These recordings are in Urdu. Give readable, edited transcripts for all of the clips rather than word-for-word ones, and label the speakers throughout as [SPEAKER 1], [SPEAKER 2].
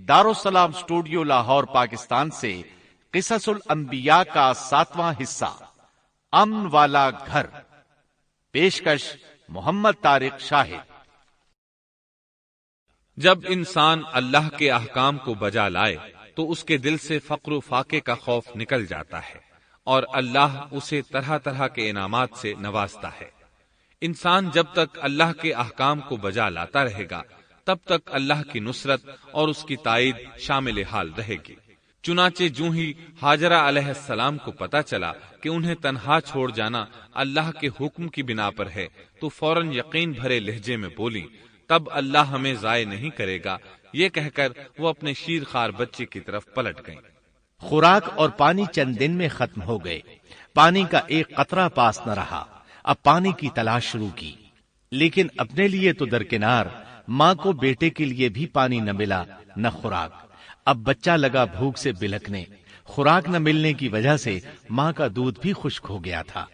[SPEAKER 1] دارالسلام اسٹوڈیو لاہور پاکستان سے قصص الانبیاء کا 7واں حصہ امن والا گھر، پیشکش محمد طارق شاہد۔
[SPEAKER 2] جب انسان اللہ کے احکام کو بجا لائے تو اس کے دل سے فقر و فاقے کا خوف نکل جاتا ہے اور اللہ اسے طرح طرح کے انعامات سے نوازتا ہے۔ انسان جب تک اللہ کے احکام کو بجا لاتا رہے گا تب تک اللہ کی نصرت اور اس کی تائید شامل حال رہے گی۔ چنانچہ جو ہی ہاجرہ علیہ السلام کو پتا چلا کہ انہیں تنہا چھوڑ جانا اللہ کے حکم کی بنا پر ہے تو فوراً یقین بھرے لہجے میں بولی، تب اللہ ہمیں ضائع نہیں کرے گا، یہ کہہ کر وہ اپنے شیر خوار بچے کی طرف پلٹ گئیں۔
[SPEAKER 1] خوراک اور پانی چند دن میں ختم ہو گئے، پانی کا ایک قطرہ پاس نہ رہا۔ اب پانی کی تلاش شروع کی، لیکن اپنے لیے تو درکنار، ماں کو بیٹے کے لیے بھی پانی نہ ملا نہ خوراک۔ اب بچہ لگا بھوک سے بلکنے، خوراک نہ ملنے کی وجہ سے ماں کا دودھ بھی خشک ہو گیا تھا۔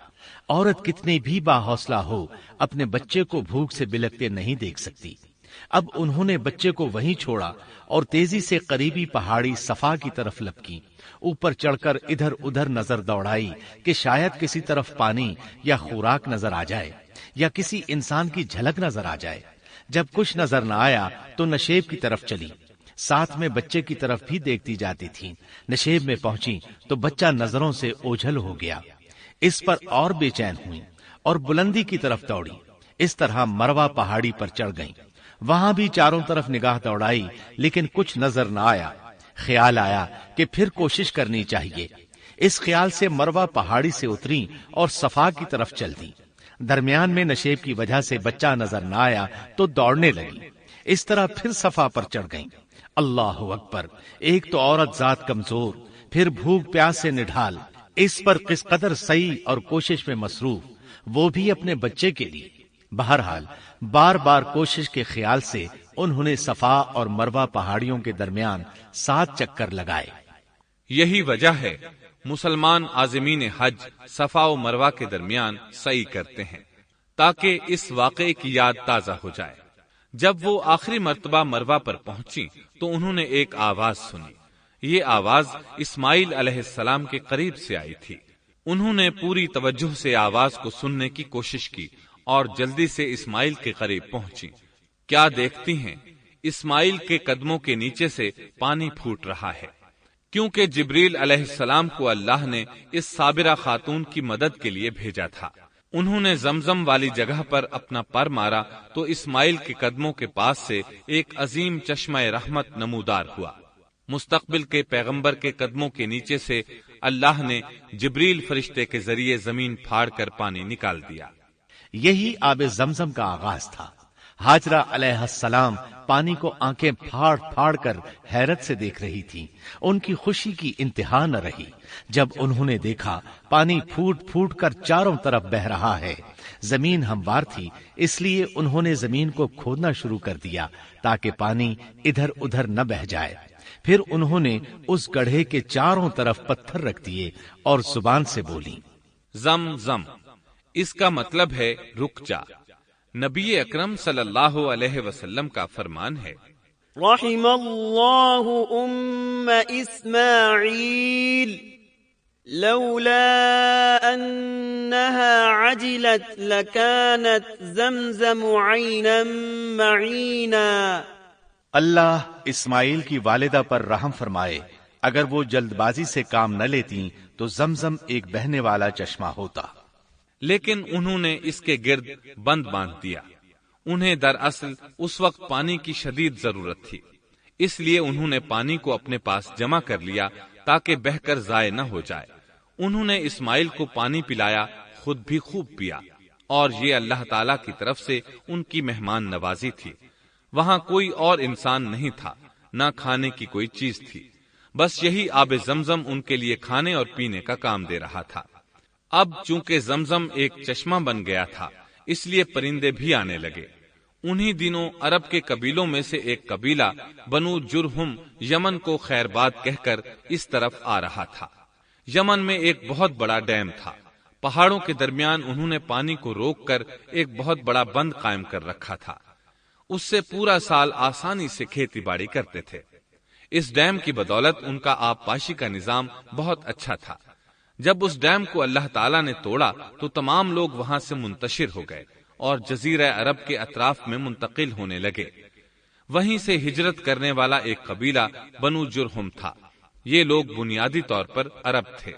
[SPEAKER 1] عورت کتنی بھی باحوصلہ ہو اپنے بچے کو بھوک سے بلکتے نہیں دیکھ سکتی۔ اب انہوں نے بچے کو وہیں چھوڑا اور تیزی سے قریبی پہاڑی صفا کی طرف لپکی۔ اوپر چڑھ کر ادھر ادھر نظر دوڑائی کہ شاید کسی طرف پانی یا خوراک نظر آ جائے یا کسی انسان کی جھلک نظر آ جائے۔ جب کچھ نظر نہ آیا تو نشیب کی طرف چلی، ساتھ میں بچے کی طرف بھی دیکھتی جاتی تھی۔ نشیب میں پہنچی تو بچہ نظروں سے اوجھل ہو گیا۔ اس پر اور بے چین ہوئی اور بلندی کی طرف دوڑی۔ اس طرح مروہ پہاڑی پر چڑھ گئیں۔ وہاں بھی چاروں طرف نگاہ دوڑائی لیکن کچھ نظر نہ آیا۔ خیال آیا کہ پھر کوشش کرنی چاہیے۔ اس خیال سے مروہ پہاڑی سے اتری اور صفا کی طرف چل دی۔ درمیان میں نشیب کی وجہ سے بچہ نظر نہ آیا تو دوڑنے لگی۔ اس طرح پھر صفا پر چڑھ گئیں۔ اللہ اکبر! ایک تو عورت ذات کمزور، پھر بھوک پیاس سے نڈھال، اس پر کس قدر سعی اور کوشش میں مصروف، وہ بھی اپنے بچے کے لیے۔ بہرحال بار بار کوشش کے خیال سے انہوں نے صفا اور مروہ پہاڑیوں کے درمیان 7 چکر لگائے۔
[SPEAKER 2] یہی وجہ ہے مسلمان عازمین حج صفا و مروہ کے درمیان سعی کرتے ہیں تاکہ اس واقعے کی یاد تازہ ہو جائے۔ جب وہ آخری مرتبہ مروہ پر پہنچی تو انہوں نے ایک آواز سنی۔ یہ آواز اسماعیل علیہ السلام کے قریب سے آئی تھی۔ انہوں نے پوری توجہ سے آواز کو سننے کی کوشش کی اور جلدی سے اسماعیل کے قریب پہنچی۔ کیا دیکھتی ہیں؟ اسماعیل کے قدموں کے نیچے سے پانی پھوٹ رہا ہے، کیونکہ جبریل علیہ السلام کو اللہ نے اس صابرہ خاتون کی مدد کے لیے بھیجا تھا۔ انہوں نے زمزم والی جگہ پر اپنا پر مارا تو اسماعیل کے قدموں کے پاس سے ایک عظیم چشمہ رحمت نمودار ہوا۔ مستقبل کے پیغمبر کے قدموں کے نیچے سے اللہ نے جبریل فرشتے کے ذریعے زمین پھاڑ کر پانی نکال دیا۔
[SPEAKER 1] یہی آب زمزم کا آغاز تھا۔ ہاجرہ علیہ السلام پانی کو آنکھیں پھاڑ پھاڑ کر حیرت سے دیکھ رہی تھی۔ ان کی خوشی کی انتہا نہ رہی جب انہوں نے دیکھا پانی پھوٹ پھوٹ کر چاروں طرف بہ رہا ہے۔ زمین ہموار تھی، اس لیے انہوں نے زمین کو کھودنا شروع کر دیا تاکہ پانی ادھر ادھر نہ بہ جائے۔ پھر انہوں نے اس گڑھے کے چاروں طرف پتھر رکھ دیے اور زبان سے بولی،
[SPEAKER 2] زم زم۔ اس کا مطلب ہے رک جا۔ نبی اکرم صلی اللہ علیہ وسلم کا فرمان ہے،
[SPEAKER 3] رحم اللہ اسماعیل لولا انها عجلت لكانت زمزم عینا معینا۔
[SPEAKER 1] اللہ اسماعیل کی والدہ پر رحم فرمائے، اگر وہ جلد بازی سے کام نہ لیتی تو زمزم ایک بہنے والا چشمہ ہوتا۔
[SPEAKER 2] لیکن انہوں نے اس کے گرد بند باندھ دیا۔ انہیں دراصل اس وقت پانی کی شدید ضرورت تھی، اس لیے انہوں نے پانی کو اپنے پاس جمع کر لیا تاکہ بہہ کر ضائع نہ ہو جائے۔ انہوں نے اسماعیل کو پانی پلایا، خود بھی خوب پیا، اور یہ اللہ تعالی کی طرف سے ان کی مہمان نوازی تھی۔ وہاں کوئی اور انسان نہیں تھا، نہ کھانے کی کوئی چیز تھی، بس یہی آب زمزم ان کے لیے کھانے اور پینے کا کام دے رہا تھا۔ اب چونکہ زمزم ایک چشمہ بن گیا تھا اس لیے پرندے بھی آنے لگے۔ انہی دنوں عرب کے قبیلوں میں سے ایک قبیلہ بنو جرہم یمن کو خیر باد کہہ کر اس طرف آ رہا تھا۔ یمن میں ایک بہت بڑا ڈیم تھا۔ پہاڑوں کے درمیان انہوں نے پانی کو روک کر ایک بہت بڑا بند قائم کر رکھا تھا۔ اس سے پورا سال آسانی سے کھیتی باڑی کرتے تھے۔ اس ڈیم کی بدولت ان کا آب پاشی کا نظام بہت اچھا تھا۔ جب اس ڈیم کو اللہ تعالیٰ نے توڑا تو تمام لوگ وہاں سے منتشر ہو گئے اور جزیرہ عرب کے اطراف میں منتقل ہونے لگے۔ وہیں سے ہجرت کرنے والا ایک قبیلہ بنو جرہم تھا۔ یہ لوگ بنیادی طور پر عرب تھے۔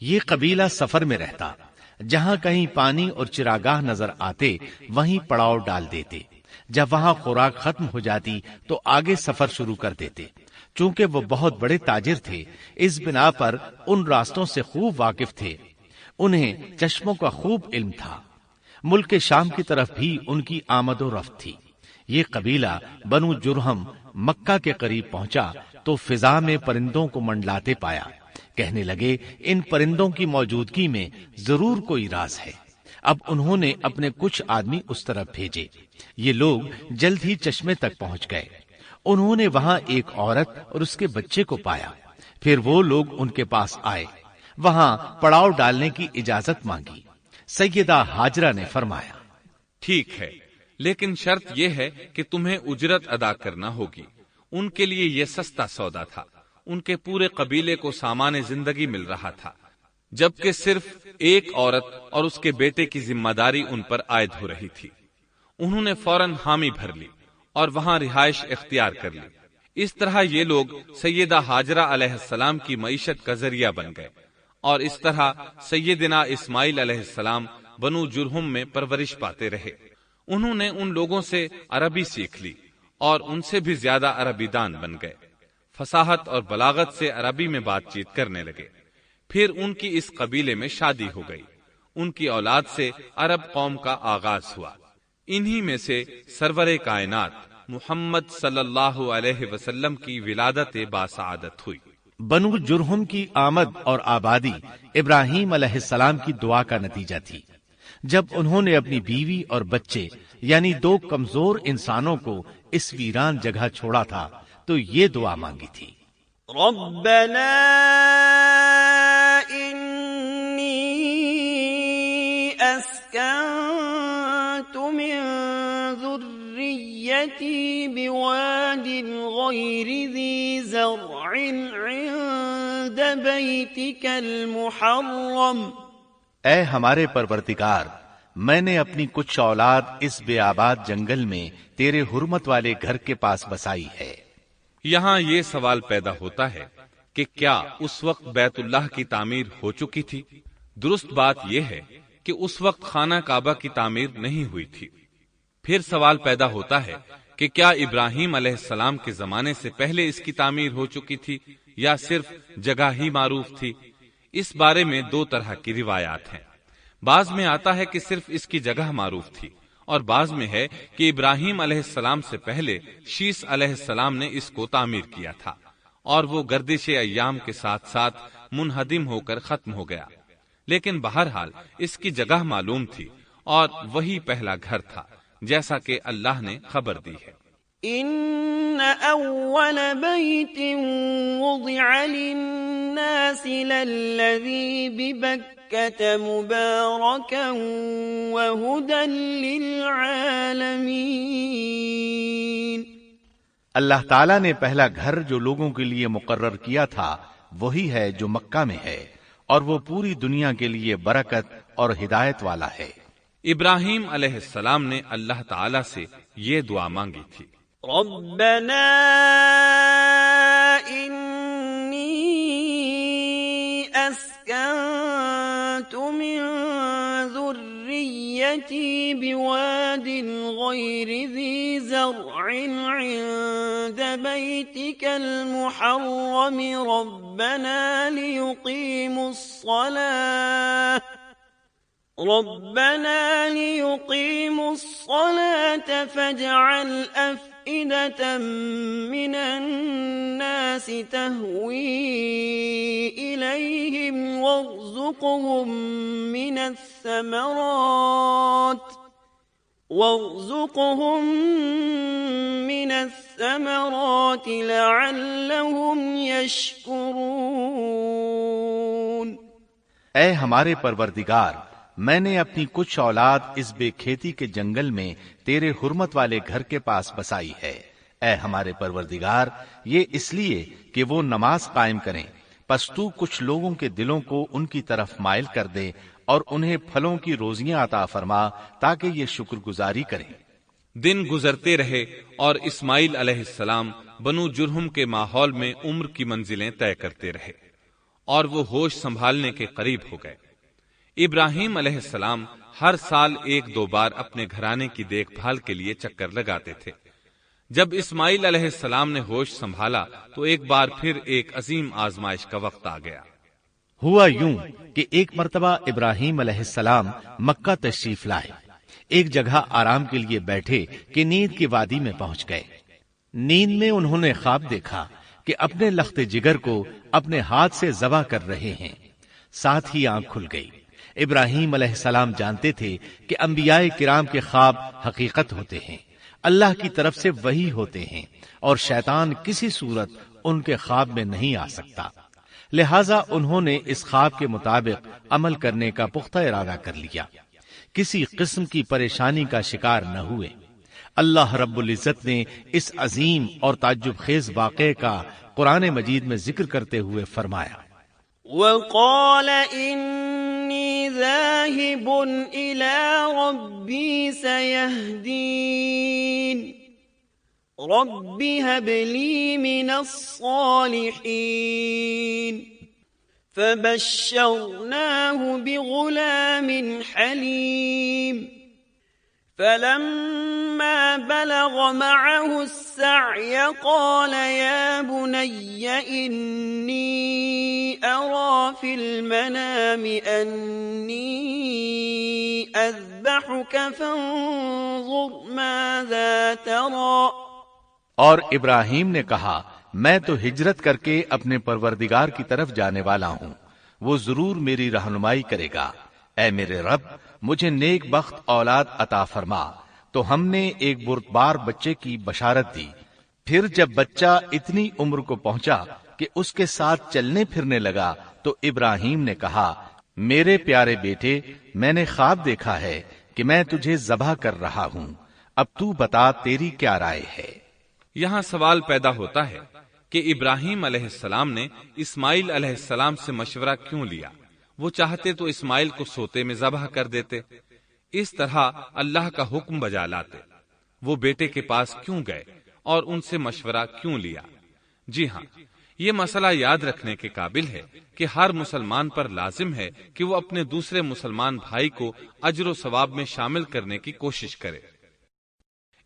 [SPEAKER 1] یہ قبیلہ سفر میں رہتا، جہاں کہیں پانی اور چراگاہ نظر آتے وہیں پڑاؤ ڈال دیتے۔ جب وہاں خوراک ختم ہو جاتی تو آگے سفر شروع کر دیتے۔ چونکہ وہ بہت بڑے تاجر تھے، اس بنا پر ان راستوں سے خوب واقف تھے۔ انہیں چشموں کا خوب علم تھا۔ ملک شام کی طرف بھی ان کی آمد و رفت تھی۔ یہ قبیلہ بنو جرہم مکہ کے قریب پہنچا تو فضا میں پرندوں کو منڈلاتے پایا۔ کہنے لگے ان پرندوں کی موجودگی میں ضرور کوئی راز ہے۔ اب انہوں نے اپنے کچھ آدمی اس طرف بھیجے۔ یہ لوگ جلد ہی چشمے تک پہنچ گئے۔ انہوں نے وہاں ایک عورت اور اس کے بچے کو پایا۔ پھر وہ لوگ ان کے پاس آئے، وہاں پڑاؤ ڈالنے کی اجازت مانگی۔ سیدہ ہاجرہ نے فرمایا،
[SPEAKER 2] ٹھیک ہے، لیکن شرط یہ ہے کہ تمہیں اجرت ادا کرنا ہوگی۔ ان کے لیے یہ سستا سودا تھا۔ ان کے پورے قبیلے کو سامان زندگی مل رہا تھا، جبکہ صرف ایک عورت اور اس کے بیٹے کی ذمہ داری ان پر عائد ہو رہی تھی۔ انہوں نے فوراً حامی بھر لی اور وہاں رہائش اختیار کر لی۔ اس طرح یہ لوگ سیدہ ہاجرہ علیہ السلام کی معیشت کا ذریعہ بن گئے، اور اس طرح سیدنا اسماعیل علیہ السلام بنو جرہم میں پرورش پاتے رہے۔ انہوں نے ان لوگوں سے عربی سیکھ لی اور ان سے بھی زیادہ عربی دان بن گئے۔ فصاحت اور بلاغت سے عربی میں بات چیت کرنے لگے۔ پھر ان کی اس قبیلے میں شادی ہو گئی۔ ان کی اولاد سے عرب قوم کا آغاز ہوا۔ انہی میں سے سرور کائنات محمد صلی اللہ علیہ وسلم کی ولادت باسعادت ہوئی۔
[SPEAKER 1] بنو جرہم کی آمد اور آبادی ابراہیم علیہ السلام کی دعا کا نتیجہ تھی۔ جب انہوں نے اپنی بیوی اور بچے یعنی 2 کمزور انسانوں کو اس ویران جگہ چھوڑا تھا تو یہ دعا مانگی تھی،
[SPEAKER 3] ربنا انی اسکنت من ذریتی بواد غیر ذی زرع عند بیتک المحرم۔
[SPEAKER 1] اے ہمارے پروردگار، میں نے اپنی کچھ اولاد اس بے آباد جنگل میں تیرے حرمت والے گھر کے پاس بسائی ہے۔
[SPEAKER 2] یہاں یہ سوال پیدا ہوتا ہے کہ کیا اس وقت بیت اللہ کی تعمیر ہو چکی تھی؟ درست بات یہ ہے کہ اس وقت خانہ کعبہ کی تعمیر نہیں ہوئی تھی۔ پھر سوال پیدا ہوتا ہے کہ کیا ابراہیم علیہ السلام کے زمانے سے پہلے اس کی تعمیر ہو چکی تھی یا صرف جگہ ہی معروف تھی؟ اس بارے میں 2 طرح کی روایات ہیں۔ بعض میں آتا ہے کہ صرف اس کی جگہ معروف تھی، اور بعض میں ہے کہ ابراہیم علیہ السلام سے پہلے شیس علیہ السلام نے اس کو تعمیر کیا تھا، اور وہ گردش ایام کے ساتھ ساتھ منہدم ہو کر ختم ہو گیا۔ لیکن بہرحال اس کی جگہ معلوم تھی اور وہی پہلا گھر تھا، جیسا کہ اللہ نے خبر دی ہے۔
[SPEAKER 3] ان اول بیت وضع للناس للذی ببکۃ مبارکا وہدی للعالمین۔
[SPEAKER 1] اللہ تعالیٰ نے پہلا گھر جو لوگوں کے لیے مقرر کیا تھا وہی ہے جو مکہ میں ہے، اور وہ پوری دنیا کے لیے برکت اور ہدایت والا ہے۔
[SPEAKER 2] ابراہیم علیہ السلام نے اللہ تعالیٰ سے یہ دعا مانگی تھی،
[SPEAKER 3] ربنا انی اسکنت من ذریتی بواد غیر ذی زرع عند بیتک المحرم ربنا لیقیموا الصلاة فاجعل أفئدة من الناس تهوي إليهم وارزقهم من الثمرات لعلهم يشكرون۔
[SPEAKER 1] اے ہمارے پروردگار، میں نے اپنی کچھ اولاد اس بے کھیتی کے جنگل میں تیرے حرمت والے گھر کے پاس بسائی ہے۔ اے ہمارے پروردگار، یہ اس لیے کہ وہ نماز قائم کریں، پس تو کچھ لوگوں کے دلوں کو ان کی طرف مائل کر دے اور انہیں پھلوں کی روزیاں عطا فرما تاکہ یہ شکر گزاری کریں۔
[SPEAKER 2] دن گزرتے رہے اور اسماعیل علیہ السلام بنو جرہم کے ماحول میں عمر کی منزلیں طے کرتے رہے اور وہ ہوش سنبھالنے کے قریب ہو گئے۔ ابراہیم علیہ السلام ہر سال 1-2 بار اپنے گھرانے کی دیکھ بھال کے لیے چکر لگاتے تھے۔ جب اسماعیل علیہ السلام نے ہوش سنبھالا تو ایک بار پھر ایک عظیم آزمائش کا وقت آ گیا۔
[SPEAKER 1] ہوا یوں کہ ایک مرتبہ ابراہیم علیہ السلام مکہ تشریف لائے، ایک جگہ آرام کے لیے بیٹھے کہ نیند کی وادی میں پہنچ گئے۔ نیند میں انہوں نے خواب دیکھا کہ اپنے لخت جگر کو اپنے ہاتھ سے ذبح کر رہے ہیں، ساتھ ہی آنکھ کھل گئی۔ ابراہیم علیہ السلام جانتے تھے کہ انبیاء کرام کے خواب حقیقت ہوتے ہیں، اللہ کی طرف سے وحی ہوتے ہیں، اور شیطان کسی صورت ان کے خواب میں نہیں آ سکتا، لہذا انہوں نے اس خواب کے مطابق عمل کرنے کا پختہ ارادہ کر لیا، کسی قسم کی پریشانی کا شکار نہ ہوئے۔ اللہ رب العزت نے اس عظیم اور تعجب خیز واقعے کا قرآن مجید میں ذکر کرتے ہوئے فرمایا،
[SPEAKER 3] وقال إني ذاهب إلى ربي سيهدين رب هب لي من الصالحين فبشرناه بغلام حليم فلما بلغ معه السعي قال يا بني إني أرى في المنام أني أذبحك فانظر ماذا ترى۔
[SPEAKER 1] اور ابراہیم نے کہا، میں تو ہجرت کر کے اپنے پروردگار کی طرف جانے والا ہوں، وہ ضرور میری رہنمائی کرے گا۔ اے میرے رب، مجھے نیک بخت اولاد عطا فرما۔ تو ہم نے ایک بردبار بچے کی بشارت دی۔ پھر جب بچہ اتنی عمر کو پہنچا کہ اس کے ساتھ چلنے پھرنے لگا تو ابراہیم نے کہا، میرے پیارے بیٹے، میں نے خواب دیکھا ہے کہ میں تجھے ذبح کر رہا ہوں، اب تو بتا تیری کیا رائے ہے۔
[SPEAKER 2] یہاں سوال پیدا ہوتا ہے کہ ابراہیم علیہ السلام نے اسماعیل علیہ السلام سے مشورہ کیوں لیا؟ وہ چاہتے تو اسماعیل کو سوتے میں ذبح کر دیتے، اس طرح اللہ کا حکم بجا لاتے۔ وہ بیٹے کے پاس کیوں گئے اور ان سے مشورہ کیوں لیا؟ جی ہاں، یہ مسئلہ یاد رکھنے کے قابل ہے کہ ہر مسلمان پر لازم ہے کہ وہ اپنے دوسرے مسلمان بھائی کو اجر و ثواب میں شامل کرنے کی کوشش کرے۔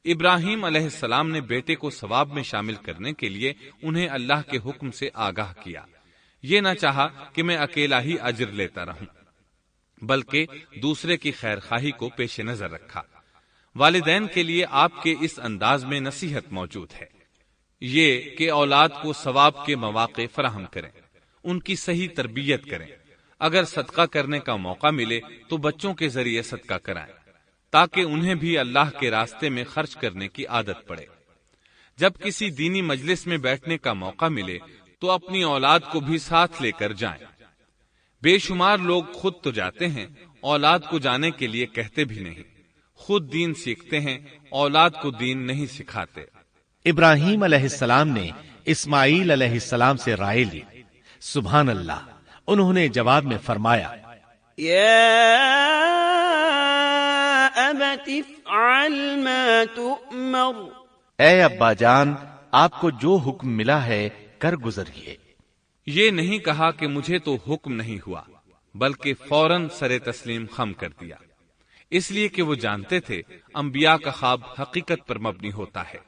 [SPEAKER 2] ابراہیم علیہ السلام نے بیٹے کو ثواب میں شامل کرنے کے لیے انہیں اللہ کے حکم سے آگاہ کیا۔ یہ نہ چاہا کہ میں اکیلا ہی اجر لیتا رہوں، بلکہ دوسرے کی خیر خواہی کو پیش نظر رکھا۔ والدین کے لیے آپ کے اس انداز میں نصیحت موجود ہے، یہ کہ اولاد کو ثواب کے مواقع فراہم کریں، ان کی صحیح تربیت کریں۔ اگر صدقہ کرنے کا موقع ملے تو بچوں کے ذریعے صدقہ کرائیں تاکہ انہیں بھی اللہ کے راستے میں خرچ کرنے کی عادت پڑے۔ جب کسی دینی مجلس میں بیٹھنے کا موقع ملے تو اپنی اولاد کو بھی ساتھ لے کر جائیں۔ بے شمار لوگ خود تو جاتے ہیں، اولاد کو جانے کے لیے کہتے بھی نہیں، خود دین سیکھتے ہیں، اولاد کو دین نہیں سکھاتے۔
[SPEAKER 1] ابراہیم علیہ السلام نے اسماعیل علیہ السلام سے رائے لی۔ سبحان اللہ، انہوں نے جواب میں فرمایا،
[SPEAKER 3] یا ابت افعل ما تؤمر۔
[SPEAKER 1] اے ابا جان، آپ کو جو حکم ملا ہے کر گزریے۔
[SPEAKER 2] یہ نہیں کہا کہ مجھے تو حکم نہیں ہوا، بلکہ فوراً سر تسلیم خم کر دیا، اس لیے کہ وہ جانتے تھے انبیاء کا خواب حقیقت پر مبنی ہوتا ہے،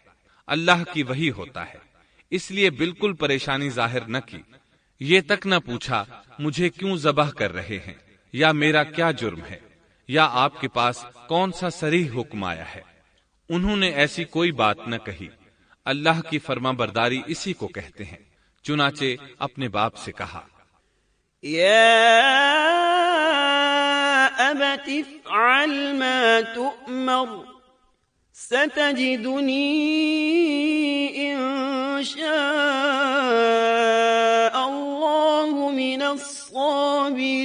[SPEAKER 2] اللہ کی وحی ہوتا ہے، اس لیے بالکل پریشانی ظاہر نہ کی، یہ تک نہ پوچھا مجھے کیوں ذبح کر رہے ہیں، یا میرا کیا جرم ہے، یا آپ کے پاس کون سا صریح حکم آیا ہے۔ انہوں نے ایسی کوئی بات نہ کہی۔ اللہ کی فرما برداری اسی کو کہتے ہیں۔ چنانچہ اپنے باپ سے کہا،
[SPEAKER 3] یا ابت افعل ما تؤمر ستجدنی ان شاء اللہ من الصابرین۔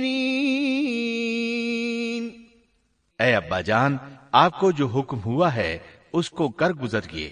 [SPEAKER 1] اے ابا جان، آپ کو جو حکم ہوا ہے اس کو کر گزریے،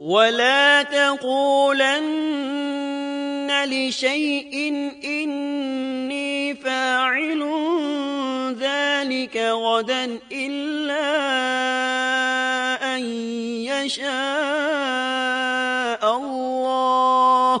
[SPEAKER 3] ولا تقولن لشيء إني فاعل ذلك غدا إلا أن يشاء الله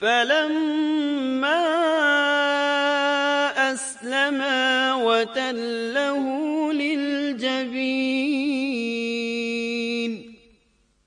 [SPEAKER 3] فلما أسلما وتله للجبين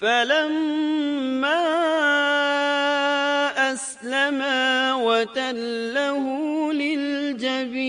[SPEAKER 3] فلما أسلما وتله للجبين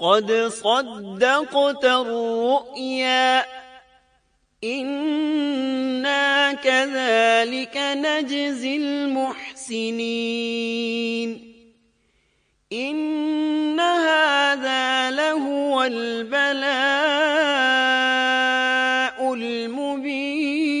[SPEAKER 3] قد صدقت الرؤيا إنا كذلك نجزي المحسنين إن هذا لهو البلاء المبين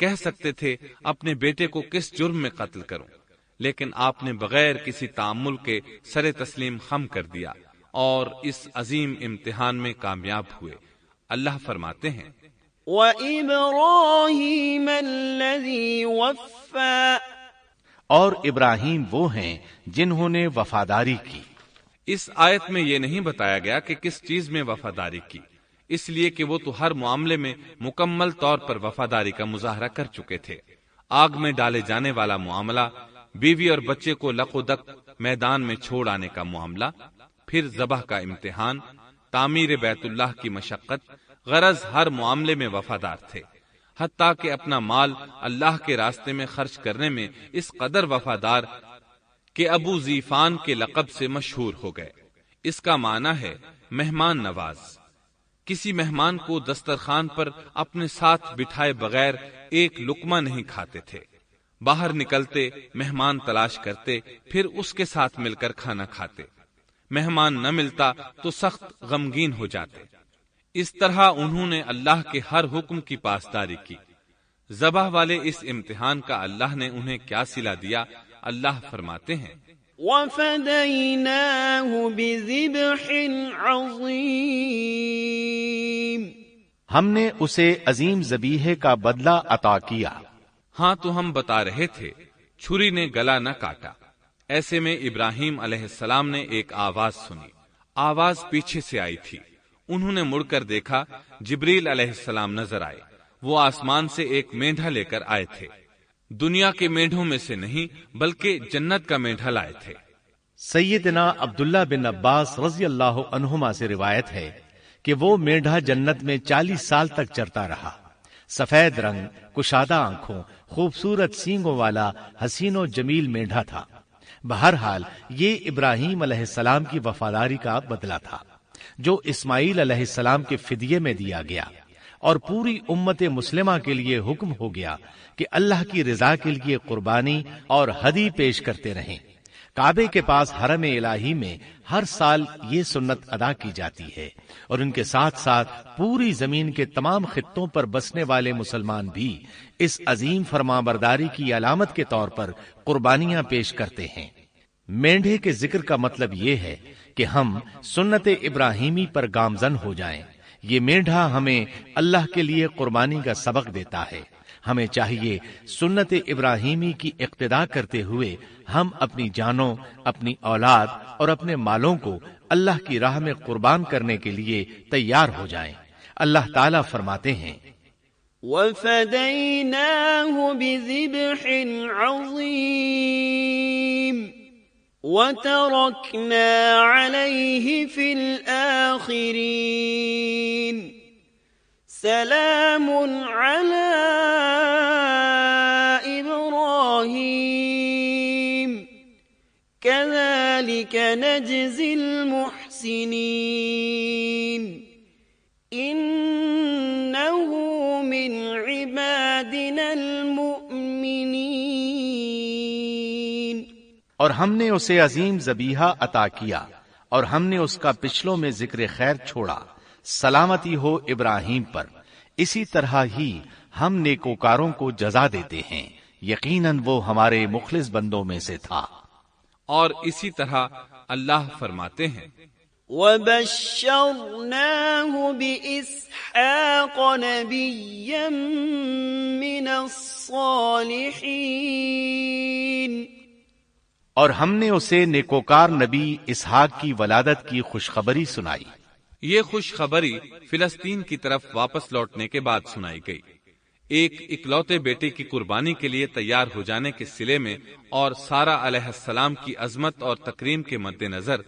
[SPEAKER 2] کہہ سکتے تھے اپنے بیٹے کو کس جرم میں قتل کروں، لیکن آپ نے بغیر کسی تعامل کے سر تسلیم خم کر دیا اور اس عظیم امتحان میں کامیاب ہوئے۔ اللہ فرماتے ہیں
[SPEAKER 3] وَإِبْرَاهِيمَ الَّذِي وَفَّى،
[SPEAKER 1] اور ابراہیم وہ ہیں جنہوں نے وفاداری کی۔
[SPEAKER 2] اس آیت میں یہ نہیں بتایا گیا کہ کس چیز میں وفاداری کی، اس لیے کہ وہ تو ہر معاملے میں مکمل طور پر وفاداری کا مظاہرہ کر چکے تھے۔ آگ میں ڈالے جانے والا معاملہ، بیوی اور بچے کو لق و دق میدان میں چھوڑ آنے کا معاملہ، پھر ذبح کا امتحان، تعمیر بیت اللہ کی مشقت، غرض ہر معاملے میں وفادار تھے، حتیٰ کہ اپنا مال اللہ کے راستے میں خرچ کرنے میں اس قدر وفادار کہ ابو زیفان کے لقب سے مشہور ہو گئے۔ اس کا معنی ہے مہمان نواز۔ کسی مہمان کو دسترخوان پر اپنے ساتھ بٹھائے بغیر ایک لقمہ نہیں کھاتے تھے، باہر نکلتے مہمان تلاش کرتے، پھر اس کے ساتھ مل کر کھانا کھاتے، مہمان نہ ملتا تو سخت غمگین ہو جاتے۔ اس طرح انہوں نے اللہ کے ہر حکم کی پاسداری کی۔ ذبح والے اس امتحان کا اللہ نے انہیں کیا صلہ دیا؟ اللہ فرماتے ہیں
[SPEAKER 3] وَفَدَيْنَاهُ بِذِبْحٍ عَظِيمٍ،
[SPEAKER 1] ہم نے اسے عظیم ذبیحے کا بدلہ عطا کیا۔
[SPEAKER 2] ہاں تو ہم بتا رہے تھے چھری نے گلا نہ کاٹا۔ ایسے میں ابراہیم علیہ السلام نے ایک آواز سنی، آواز پیچھے سے آئی تھی۔ انہوں نے مڑ کر دیکھا، جبریل علیہ السلام نظر آئے۔ وہ آسمان سے ایک مینڈھا لے کر آئے تھے، دنیا کے مینڈھوں میں سے نہیں بلکہ جنت کا مینڈھا لائے تھے۔
[SPEAKER 1] سیدنا عبداللہ بن عباس رضی اللہ عنہما سے روایت ہے کہ وہ مینڈھا جنت میں 40 سال تک چرتا رہا۔ سفید رنگ، کشادہ آنکھوں، خوبصورت سینگوں والا حسین و جمیل مینڈھا تھا۔ بہرحال یہ ابراہیم علیہ السلام کی وفاداری کا بدلہ تھا جو اسماعیل علیہ السلام کے فدیے میں دیا گیا، اور پوری امت مسلمہ کے لیے حکم ہو گیا کہ اللہ کی رضا کے لیے قربانی اور ہدی پیش کرتے رہیں۔ کعبے کے پاس حرم الہی میں ہر سال یہ سنت ادا کی جاتی ہے، اور ان کے ساتھ ساتھ پوری زمین کے تمام خطوں پر بسنے والے مسلمان بھی اس عظیم فرمانبرداری کی علامت کے طور پر قربانیاں پیش کرتے ہیں۔ مینڈھے کے ذکر کا مطلب یہ ہے کہ ہم سنت ابراہیمی پر گامزن ہو جائیں۔ یہ مینڈھا ہمیں اللہ کے لیے قربانی کا سبق دیتا ہے۔ ہمیں چاہیے سنت ابراہیمی کی اقتدا کرتے ہوئے ہم اپنی جانوں، اپنی اولاد اور اپنے مالوں کو اللہ کی راہ میں قربان کرنے کے لیے تیار ہو جائیں۔ اللہ تعالیٰ فرماتے ہیں
[SPEAKER 3] وَفَدَيْنَاهُ بِذِبْحٍ عَظِيمٍ وَتَرَكْنَا عَلَيْهِ فِي الْآخِرِينَ سَلَامٌ عَلَى إِبْرَاهِيمَ كَذَلِكَ نَجْزِي الْمُحْسِنِينَ إِنَّهُ مِنْ عِبَادِنَا الْمُؤْمِنِينَ۔
[SPEAKER 1] اور ہم نے اسے عظیم ذبیحہ عطا کیا، اور ہم نے اس کا پچھلوں میں ذکر خیر چھوڑا۔ سلامتی ہو ابراہیم پر۔ اسی طرح ہی ہم نیکوکاروں کو جزا دیتے ہیں، یقیناً وہ ہمارے مخلص بندوں میں سے تھا۔
[SPEAKER 2] اور اسی طرح اللہ فرماتے ہیں
[SPEAKER 3] وَبَشَّرْنَاهُ بِإِسْحَاقَ نَبِيًّا مِّنَ الصَّالِحِينَ،
[SPEAKER 1] اور ہم نے اسے نیکوکار نبی اسحاق کی ولادت کی خوشخبری سنائی۔
[SPEAKER 2] یہ خوشخبری فلسطین کی طرف واپس لوٹنے کے بعد سنائی گئی۔ ایک اکلوتے بیٹے کی قربانی کے لیے تیار ہو جانے کے صلے میں اور سارہ علیہ السلام کی عظمت اور تکریم کے مد نظر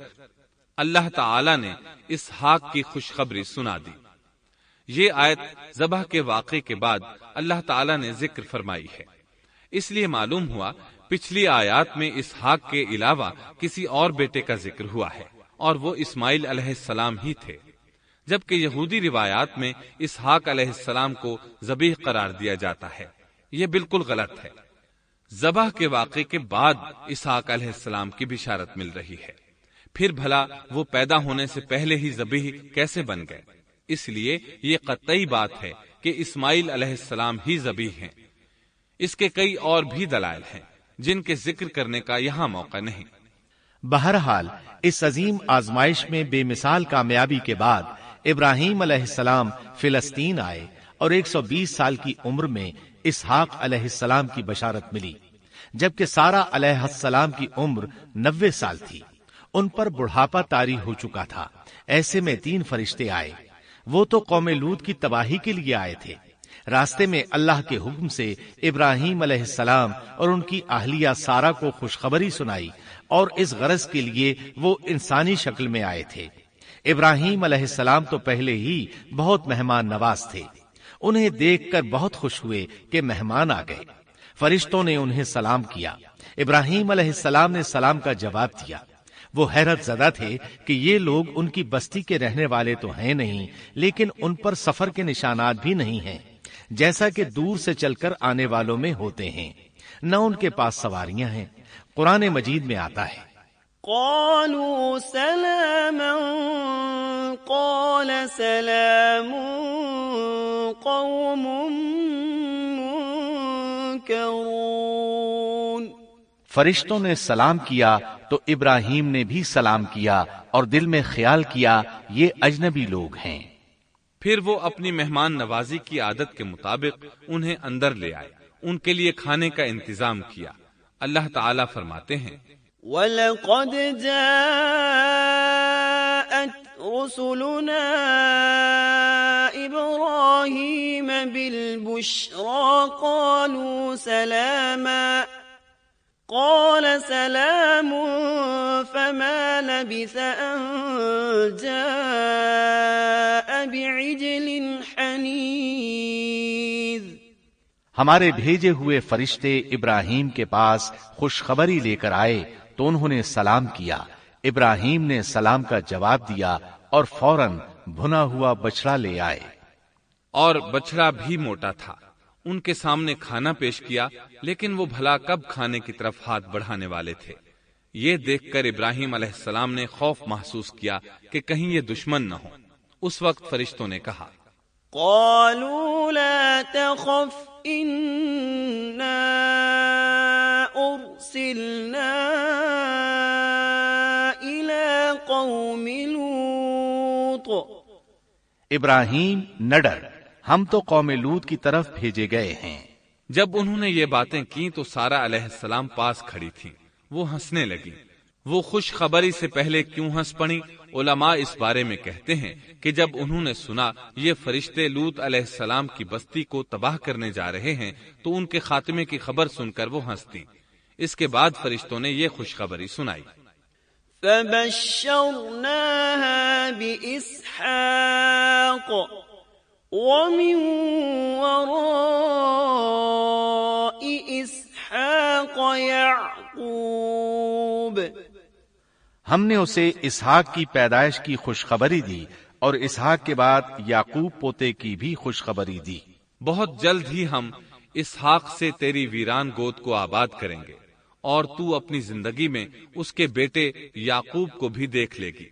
[SPEAKER 2] اللہ تعالی نے اسحاق کی خوشخبری سنا دی۔ یہ آیت ذبح کے واقعے کے بعد اللہ تعالی نے ذکر فرمائی ہے، اس لیے معلوم ہوا پچھلی آیات میں اسحاق کے علاوہ کسی اور بیٹے کا ذکر ہوا ہے، اور وہ اسماعیل علیہ السلام ہی تھے، جبکہ یہودی روایات میں اسحاق علیہ السلام کو ذبیح قرار دیا جاتا ہے۔ یہ بالکل غلط ہے۔ ذبح کے واقعے کے بعد اسحاق علیہ السلام کی بشارت مل رہی ہے، پھر بھلا وہ پیدا ہونے سے پہلے ہی ذبیح کیسے بن گئے؟ اس لیے یہ قطعی بات ہے کہ اسماعیل علیہ السلام ہی ذبیح ہیں، اس کے کئی اور بھی دلائل ہیں جن کے ذکر کرنے کا یہاں موقع نہیں۔
[SPEAKER 1] بہرحال اس عظیم آزمائش میں بے مثال کامیابی کے بعد ابراہیم علیہ السلام فلسطین آئے اور 120 سال کی عمر میں اسحاق علیہ السلام کی بشارت ملی، جبکہ سارہ علیہ السلام کی عمر 90 سال تھی۔ ان پر بڑھاپا طاری ہو چکا تھا۔ ایسے میں 3 فرشتے آئے۔ وہ تو قوم لوط کی تباہی کے لیے آئے تھے۔ راستے میں اللہ کے حکم سے ابراہیم علیہ السلام اور ان کی اہلیہ سارہ کو خوشخبری سنائی، اور اس غرض کے لیے وہ انسانی شکل میں آئے تھے۔ ابراہیم علیہ السلام تو پہلے ہی بہت مہمان نواز تھے۔ انہیں دیکھ کر بہت خوش ہوئے کہ مہمان آ گئے۔ فرشتوں نے انہیں سلام کیا۔ ابراہیم علیہ السلام نے سلام کا جواب دیا۔ وہ حیرت زدہ تھے کہ یہ لوگ ان کی بستی کے رہنے والے تو ہیں نہیں، لیکن ان پر سفر کے نشانات بھی نہیں ہیں، جیسا کہ دور سے چل کر آنے والوں میں ہوتے ہیں۔ نہ ان کے پاس سواریاں ہیں۔ قرآن مجید میں آتا ہے،
[SPEAKER 3] قالوا سلاما قال سلام قوم منكرون۔
[SPEAKER 1] فرشتوں نے سلام کیا تو ابراہیم نے بھی سلام کیا اور دل میں خیال کیا یہ اجنبی لوگ ہیں۔
[SPEAKER 2] پھر وہ اپنی مہمان نوازی کی عادت کے مطابق انہیں اندر لے آئے، ان کے لیے کھانے کا انتظام کیا۔ اللہ تعالیٰ فرماتے ہیں،
[SPEAKER 3] وَلَقَدْ جَاءَتْ رُسُلُنَا إِبْرَاهِيمَ بِالْبُشْرَى قَالُوا سَلَامًا قَالَ سَلَامٌ فَمَا لَبِثَ أَن جَاءَ بِعِجْلٍ حَنِيذٍ۔
[SPEAKER 1] ہمارے بھیجے ہوئے فرشتے ابراہیم کے پاس خوشخبری لے کر آئے تو انہوں نے سلام کیا۔ ابراہیم نے سلام کا جواب دیا اور فوراً بھنا ہوا بچڑا لے آئے،
[SPEAKER 2] اور بچڑا بھی موٹا تھا۔ ان کے سامنے کھانا پیش کیا، لیکن وہ بھلا کب کھانے کی طرف ہاتھ بڑھانے والے تھے۔ یہ دیکھ کر ابراہیم علیہ السلام نے خوف محسوس کیا کہ کہیں یہ دشمن نہ ہو۔ اس وقت فرشتوں نے کہا،
[SPEAKER 3] قالوا لا تخف إنا أرسلنا إلى قوم لوط۔
[SPEAKER 1] ابراہیم نہ ڈر، ہم تو قوم لوط کی طرف بھیجے گئے ہیں۔
[SPEAKER 2] جب انہوں نے یہ باتیں کی تو سارہ علیہ السلام پاس کھڑی تھی۔ وہ ہنسنے لگی۔ وہ خوش خبری سے پہلے کیوں ہنس پڑی؟ علماء اس بارے میں کہتے ہیں کہ جب انہوں نے سنا یہ فرشتے لوط علیہ السلام کی بستی کو تباہ کرنے جا رہے ہیں تو ان کے خاتمے کی خبر سن کر وہ ہنستی۔ اس کے بعد فرشتوں نے یہ خوشخبری سنائی،
[SPEAKER 3] فبشرناها بإسحاق ومن وراء إسحاق يعقوب۔
[SPEAKER 1] ہم نے اسے اسحاق کی پیدائش کی خوشخبری دی اور اسحاق کے بعد یعقوب پوتے کی بھی خوشخبری دی۔
[SPEAKER 2] بہت جلد ہی ہم اسحاق سے تیری ویران گود کو آباد کریں گے، اور تو اپنی زندگی میں اس کے بیٹے یعقوب کو بھی دیکھ لے گی۔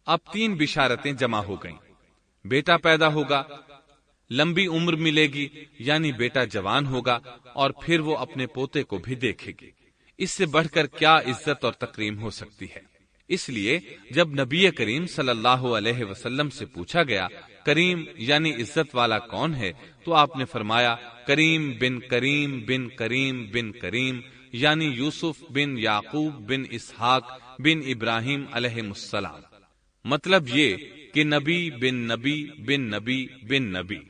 [SPEAKER 2] اب 3 بشارتیں جمع ہو گئیں۔ بیٹا پیدا ہوگا، لمبی عمر ملے گی یعنی بیٹا جوان ہوگا، اور پھر وہ اپنے پوتے کو بھی دیکھے گی۔ اس سے بڑھ کر کیا عزت اور تکریم ہو سکتی ہے؟ اس لیے جب نبی کریم صلی اللہ علیہ وسلم سے پوچھا گیا کریم یعنی عزت والا کون ہے، تو آپ نے فرمایا کریم بن کریم بن کریم بن کریم، یعنی یوسف بن یعقوب بن اسحاق بن ابراہیم علیہ السلام۔ مطلب یہ کہ نبی بن نبی بن نبی بن نبی۔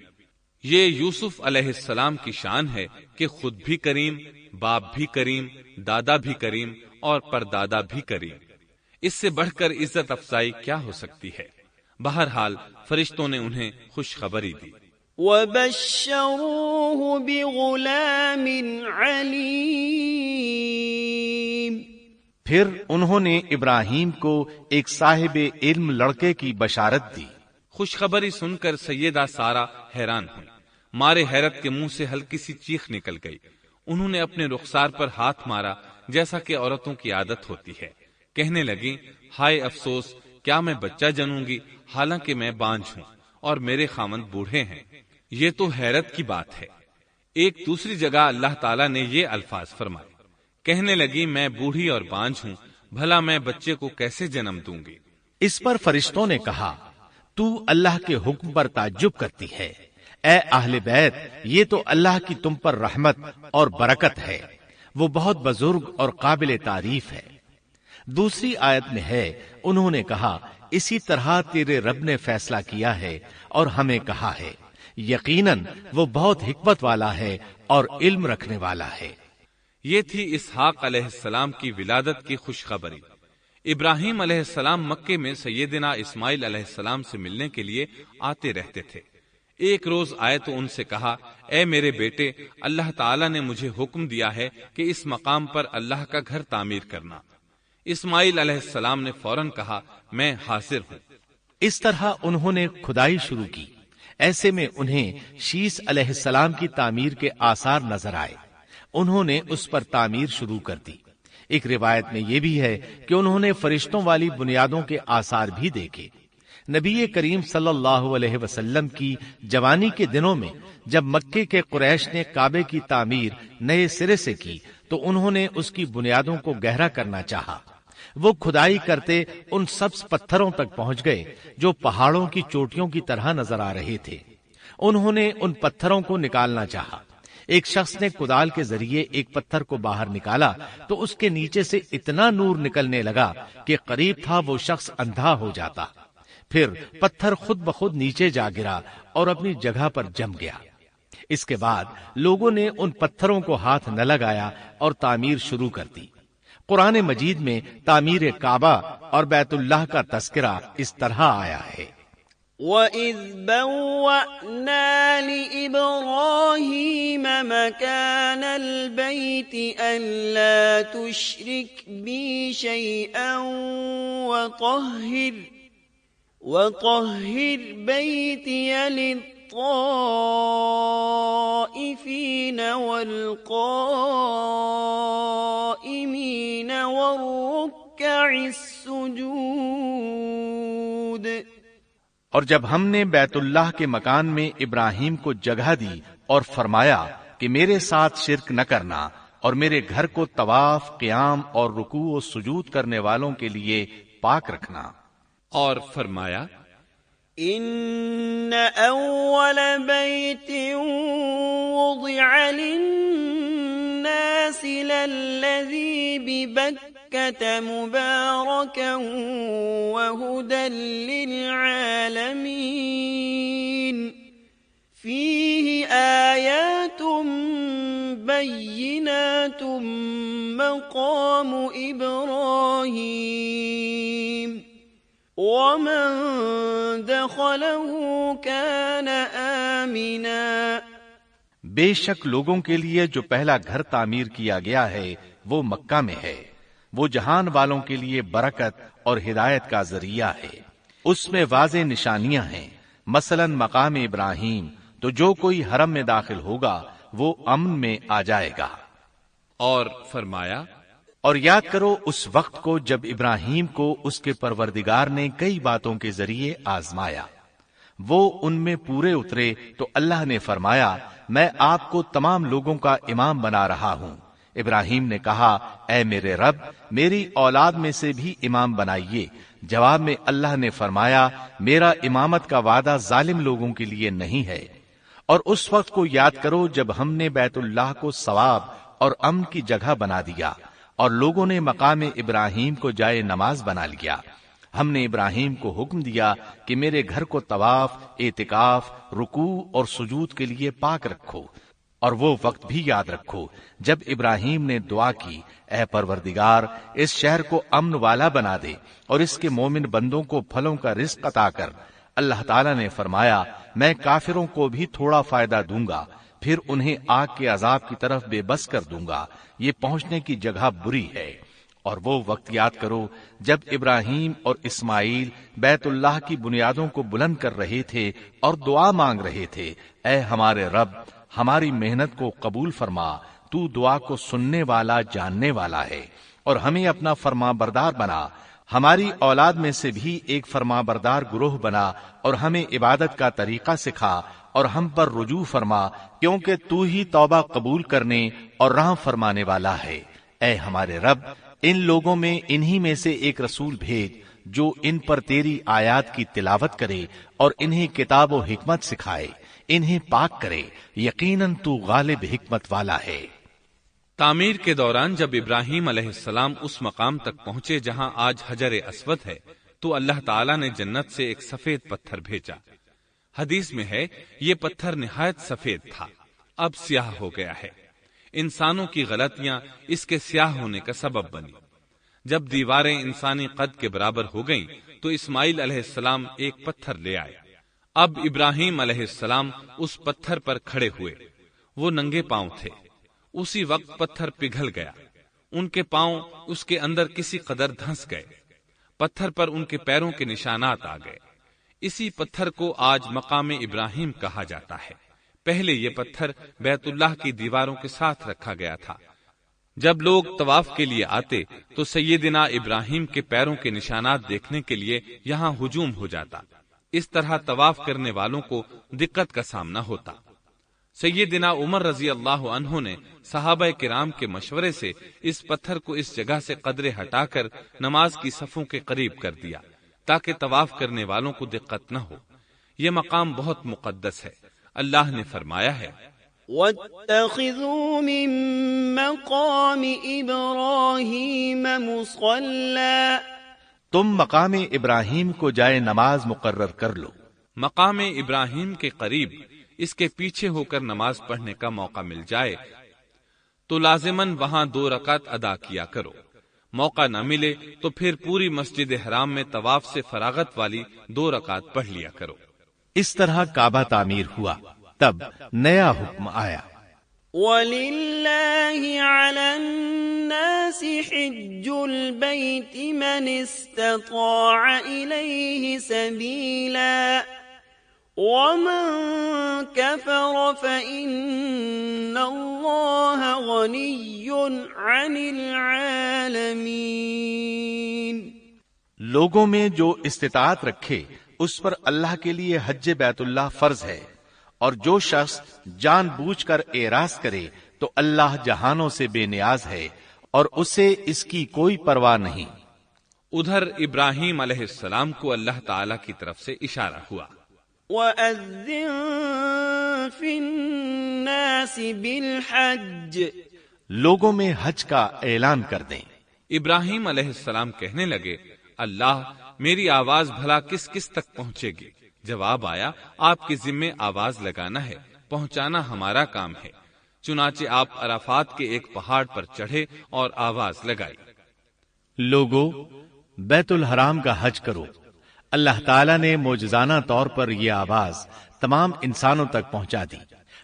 [SPEAKER 2] یہ یوسف علیہ السلام کی شان ہے کہ خود بھی کریم، باپ بھی کریم، دادا بھی کریم اور پردادا بھی کریم۔ اس سے بڑھ کر عزت افزائی کیا ہو سکتی ہے؟ بہرحال فرشتوں نے انہیں خوشخبری دی۔
[SPEAKER 3] وَبَشَّرُوهُ بِغُلَامٍ عَلِيمٍ۔
[SPEAKER 1] پھر انہوں نے ابراہیم کو ایک صاحب علم لڑکے کی بشارت دی۔
[SPEAKER 2] خوشخبری سن کر سیدہ سارہ حیران ہوئی۔ مارے حیرت کے منہ سے ہلکی سی چیخ نکل گئی۔ انہوں نے اپنے رخسار پر ہاتھ مارا جیسا کہ عورتوں کی عادت ہوتی ہے۔ کہنے لگی، ہائے افسوس، کیا میں بچہ جنوں گی حالانکہ میں بانجھ ہوں اور میرے خاوند بوڑھے ہیں؟ یہ تو حیرت کی بات ہے۔ ایک دوسری جگہ اللہ تعالیٰ نے یہ الفاظ فرمائے، کہنے لگی میں بوڑھی اور بانجھ ہوں، بھلا میں بچے کو کیسے جنم دوں گی؟
[SPEAKER 1] اس پر فرشتوں نے کہا تو اللہ کے حکم پر تعجب کرتی ہے، اے اہل بیت، یہ تو اللہ کی تم پر رحمت اور برکت ہے، وہ بہت بزرگ اور قابل تعریف ہے۔ دوسری آیت میں ہے، انہوں نے کہا اسی طرح تیرے رب نے فیصلہ کیا ہے اور ہمیں کہا ہے، یقیناً وہ بہت حکمت والا ہے اور علم رکھنے والا ہے۔
[SPEAKER 2] یہ تھی اسحاق علیہ السلام کی ولادت کی خوشخبری۔ ابراہیم علیہ السلام مکے میں سیدنا اسماعیل علیہ السلام سے ملنے کے لیے آتے رہتے تھے۔ ایک روز آئے تو ان سے کہا، اے میرے بیٹے، اللہ تعالیٰ نے مجھے حکم دیا ہے کہ اس مقام پر اللہ کا گھر تعمیر کرنا۔ اسماعیل علیہ السلام نے فوراً کہا، میں حاضر ہوں۔
[SPEAKER 1] اس طرح انہوں نے کھدائی شروع کی۔ ایسے میں انہیں شیس علیہ السلام کی تعمیر کے آثار نظر آئے۔ انہوں نے اس پر تعمیر شروع کر دی۔ ایک روایت میں یہ بھی ہے کہ انہوں نے فرشتوں والی بنیادوں کے آثار بھی دیکھے۔ نبی کریم صلی اللہ علیہ وسلم کی جوانی کے دنوں میں جب مکے کے قریش نے کعبے کی تعمیر نئے سرے سے کی تو انہوں نے اس کی بنیادوں کو گہرا کرنا چاہا۔ وہ کھدائی کرتے ان سبز پتھروں تک پہنچ گئے جو پہاڑوں کی چوٹیوں کی طرح نظر آ رہے تھے۔ انہوں نے ان پتھروں کو نکالنا چاہا۔ ایک شخص نے کدال کے ذریعے ایک پتھر کو باہر نکالا تو اس کے نیچے سے اتنا نور نکلنے لگا کہ قریب تھا وہ شخص اندھا ہو جاتا۔ پھر پتھر خود بخود نیچے جا گرا اور اپنی جگہ پر جم گیا۔ اس کے بعد لوگوں نے ان پتھروں کو ہاتھ نہ لگایا اور تعمیر شروع کر دی۔ قرآن مجید میں تعمیر کعبہ اور بیت اللہ کا تذکرہ اس طرح آیا ہے،
[SPEAKER 3] وَإِذْ بَوَّأْنَا لِإِبْرَاهِيمَ مَكَانَ الْبَيْتِ أَلَّا تُشْرِكْ بِي شَيْئًا وَطَهِّرْ بَيْتِيَ لِلطَّائِفِينَ وَالْقَائِمِينَ وَالرُّكَّعِ السُّجُودِ۔
[SPEAKER 1] اور جب ہم نے بیت اللہ کے مکان میں ابراہیم کو جگہ دی اور فرمایا کہ میرے ساتھ شرک نہ کرنا اور میرے گھر کو طواف، قیام اور رکوع و سجود کرنے والوں کے لیے پاک رکھنا،
[SPEAKER 2] اور فرمایا،
[SPEAKER 3] ان اول بیت وضع للناس للذی ببکۃ مبارکا وہدی للعالمین فیہ آیات بینات مقام ابراہیم ومن دخلہ کان آمنا۔
[SPEAKER 1] بے شک لوگوں کے لیے جو پہلا گھر تعمیر کیا گیا ہے وہ مکہ میں ہے، وہ جہان والوں کے لیے برکت اور ہدایت کا ذریعہ ہے۔ اس میں واضح نشانیاں ہیں، مثلا مقام ابراہیم، تو جو کوئی حرم میں داخل ہوگا وہ امن میں آ جائے گا۔
[SPEAKER 2] اور فرمایا،
[SPEAKER 1] اور یاد کرو اس وقت کو جب ابراہیم کو اس کے پروردگار نے کئی باتوں کے ذریعے آزمایا، وہ ان میں پورے اترے تو اللہ نے فرمایا میں آپ کو تمام لوگوں کا امام بنا رہا ہوں۔ ابراہیم نے کہا اے میرے رب میری اولاد میں سے بھی امام بنائیے۔ جواب میں اللہ نے فرمایا میرا امامت کا وعدہ ظالم لوگوں کے لیے نہیں ہے۔ اور اس وقت کو یاد کرو جب ہم نے بیت اللہ کو ثواب اور امن کی جگہ بنا دیا اور لوگوں نے مقام ابراہیم کو جائے نماز بنا لیا۔ ہم نے ابراہیم کو حکم دیا کہ میرے گھر کو طواف، اعتکاف، رکوع اور سجود کے لیے پاک رکھو، اور وہ وقت بھی یاد رکھو جب ابراہیم نے دعا کی اے پروردگار اس شہر کو امن والا بنا دے اور اس کے مومن بندوں کو پھلوں کا رزق عطا کر۔ اللہ تعالیٰ نے فرمایا میں کافروں کو بھی تھوڑا فائدہ دوں گا، پھر انہیں آگ کے عذاب کی طرف بے بس کر دوں گا، یہ پہنچنے کی جگہ بری ہے۔ اور وہ وقت یاد کرو جب ابراہیم اور اسماعیل بیت اللہ کی بنیادوں کو بلند کر رہے تھے اور دعا مانگ رہے تھے اے ہمارے رب ہماری محنت کو قبول فرما، تو دعا کو سننے والا جاننے والا ہے، اور ہمیں اپنا فرما بردار بنا، ہماری اولاد میں سے بھی ایک فرما بردار گروہ بنا، اور ہمیں عبادت کا طریقہ سکھا اور ہم پر رجوع فرما، کیونکہ تو ہی توبہ قبول کرنے اور رحم فرمانے والا ہے۔ اے ہمارے رب، ان لوگوں میں انہی میں سے ایک رسول بھیج جو ان پر تیری آیات کی تلاوت کرے اور انہیں کتاب و حکمت سکھائے، انہیں پاک کرے، یقیناً تو غالب حکمت والا ہے۔
[SPEAKER 2] تعمیر کے دوران جب ابراہیم علیہ السلام اس مقام تک پہنچے جہاں آج حجر اسود ہے تو اللہ تعالیٰ نے جنت سے ایک سفید پتھر بھیجا۔ حدیث میں ہے یہ پتھر نہایت سفید تھا، اب سیاہ ہو گیا ہے۔ انسانوں کی غلطیاں اس کے سیاہ ہونے کا سبب بنی۔ جب دیواریں انسانی قد کے برابر ہو گئیں تو اسماعیل علیہ السلام ایک پتھر لے آئے۔ اب ابراہیم علیہ السلام اس پتھر پر کھڑے ہوئے، وہ ننگے پاؤں تھے۔ اسی وقت پتھر پگھل گیا، ان کے پاؤں اس کے اندر کسی قدر دھنس گئے، پتھر پر ان کے پیروں کے نشانات آ گئے۔ اسی پتھر کو آج مقام ابراہیم کہا جاتا ہے۔ پہلے یہ پتھر بیت اللہ کی دیواروں کے ساتھ رکھا گیا تھا۔ جب لوگ طواف کے لیے آتے تو سیدنا ابراہیم کے پیروں کے نشانات دیکھنے کے لیے یہاں ہجوم ہو جاتا۔ اس طرح طواف کرنے والوں کو دقت کا سامنا ہوتا۔ سیدنا عمر رضی اللہ عنہ نے صحابہ کرام کے مشورے سے اس پتھر کو اس جگہ سے قدرے ہٹا کر نماز کی صفوں کے قریب کر دیا تاکہ طواف کرنے والوں کو دقت نہ ہو۔ یہ مقام بہت مقدس ہے۔ اللہ نے فرمایا ہے
[SPEAKER 3] وَاتَّخِذُوا مِن مَّقَامِ إِبْرَاهِيمَ مُصَلًّى،
[SPEAKER 1] تم مقام ابراہیم کو جائے نماز مقرر کر لو۔
[SPEAKER 2] مقام ابراہیم کے قریب اس کے پیچھے ہو کر نماز پڑھنے کا موقع مل جائے تو لازماً وہاں 2 رکعت ادا کیا کرو۔ موقع نہ ملے تو پھر پوری مسجد حرام میں طواف سے فراغت والی 2 رکعت پڑھ لیا کرو۔
[SPEAKER 1] اس طرح کعبہ تعمیر ہوا، تب نیا حکم آیا۔
[SPEAKER 3] وَلِلَّهِ عَلَى النَّاسِ حِجُّ الْبَيْتِ مَنِ اسْتَطَاعَ إِلَيْهِ سَبِيلًا وَمَن كَفَرَ فَإِنَّ اللَّهَ غَنِيٌّ عَنِ الْعَالَمِينَ۔
[SPEAKER 1] لوگوں میں جو استطاعت رکھے اس پر اللہ کے لیے حج بیت اللہ فرض ہے، اور جو شخص جان بوجھ کر اعراض کرے تو اللہ جہانوں سے بے نیاز ہے اور اسے اس کی کوئی پرواہ نہیں۔
[SPEAKER 2] ادھر ابراہیم علیہ السلام کو اللہ تعالی کی طرف سے اشارہ ہوا،
[SPEAKER 3] وَأَذِّن فِي النَّاسِ بِالْحَجِّ،
[SPEAKER 1] لوگوں میں حج کا اعلان کر دیں۔
[SPEAKER 2] ابراہیم علیہ السلام کہنے لگے، اللہ میری آواز بھلا کس کس تک پہنچے گی؟ جواب آیا، آپ کے ذمے آواز لگانا ہے، پہنچانا ہمارا کام ہے۔ چنانچہ آپ عرفات کے ایک پہاڑ پر چڑھے اور آواز لگائی،
[SPEAKER 1] لوگو بیت الحرام کا حج کرو۔ اللہ تعالیٰ نے معجزانہ طور پر یہ آواز تمام انسانوں تک پہنچا دی،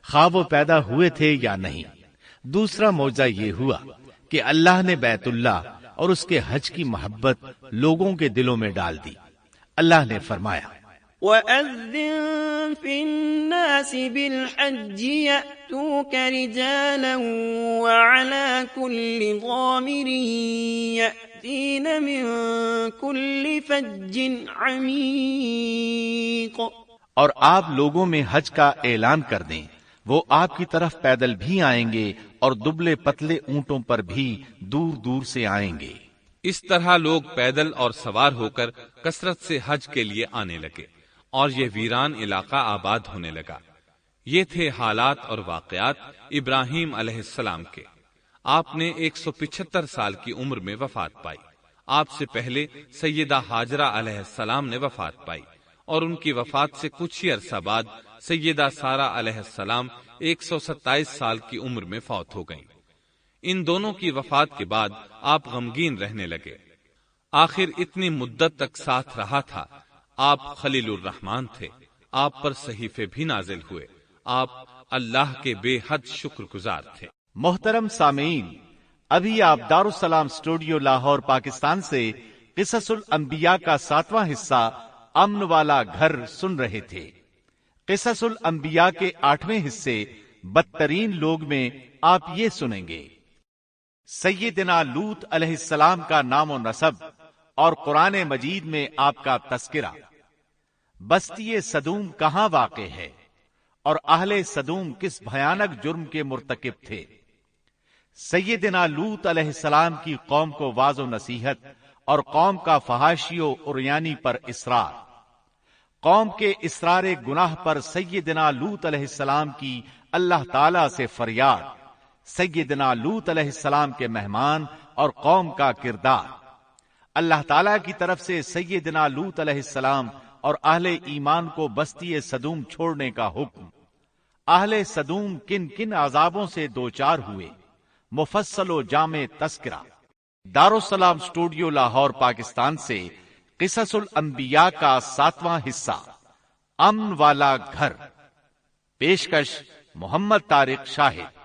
[SPEAKER 1] خواہ وہ پیدا ہوئے تھے یا نہیں۔ دوسرا معجزہ یہ ہوا کہ اللہ نے بیت اللہ اور اس کے حج کی محبت لوگوں کے دلوں میں ڈال دی۔ اللہ نے فرمایا،
[SPEAKER 3] وَأَذِّن فِي النَّاسِ بِالْحَجِّ يَأْتُوكَ رِجَالًا وَعَلَى كُلِّ ضَامِرٍ يَأْتِينَ مِن كُلِّ فَجٍّ عَمِيقٍ۔
[SPEAKER 1] اور آپ لوگوں میں حج کا اعلان کر دیں، وہ آپ کی طرف پیدل بھی آئیں گے اور دبلے پتلے اونٹوں پر بھی دور دور سے آئیں گے۔
[SPEAKER 2] اس طرح لوگ پیدل اور سوار ہو کر کثرت سے حج کے لیے آنے لگے اور یہ ویران علاقہ آباد ہونے لگا۔ یہ تھے حالات اور واقعات ابراہیم علیہ السلام کے۔ آپ نے 175 سال کی عمر میں وفات پائی۔ آپ سے پہلے سیدہ ہاجرہ علیہ السلام نے وفات پائی اور ان کی وفات سے کچھ ہی عرصہ بعد سیدہ سارہ علیہ السلام 127 سال کی عمر میں فوت ہو گئیں۔ ان دونوں کی وفات کے بعد آپ غمگین رہنے لگے۔ آخر اتنی مدت تک ساتھ رہا تھا۔ آپ خلیل الرحمن تھے، آپ پر صحیفے بھی نازل ہوئے، آپ اللہ کے بے حد شکر گزار تھے۔
[SPEAKER 1] محترم سامعین، ابھی آپ دارالسلام اسٹوڈیو لاہور پاکستان سے قصص الانبیاء کا 7واں حصہ امن والا گھر سن رہے تھے۔ قصص الانبیاء کے 8ویں حصے بدترین لوگ میں آپ یہ سنیں گے، سیدنا لوط علیہ السلام کا نام و نسب اور قرآن مجید میں آپ کا تذکرہ، بستی صدوم کہاں واقع ہے اور اہل صدوم کس بھیانک جرم کے مرتکب تھے۔ سیدنا لوط علیہ السلام کی قوم کو واعظ و نصیحت اور قوم کا فحاشی و عریانی پر اصرار۔ قوم کے اصرار گناہ پر سیدنا لوط علیہ السلام کی اللہ تعالی سے فریاد۔ سیدنا لوط علیہ السلام کے مہمان اور قوم کا کردار۔ اللہ تعالی کی طرف سے سیدنا لوط علیہ السلام اور اہل ایمان کو بستی صدوم چھوڑنے کا حکم۔ اہل صدوم کن کن عذابوں سے دوچار ہوئے، مفصل و جامع تذکرہ۔ دارالسلام اسٹوڈیو لاہور پاکستان سے قصص الانبیاء کا 7واں حصہ، امن والا گھر۔ پیشکش محمد طارق شاہد۔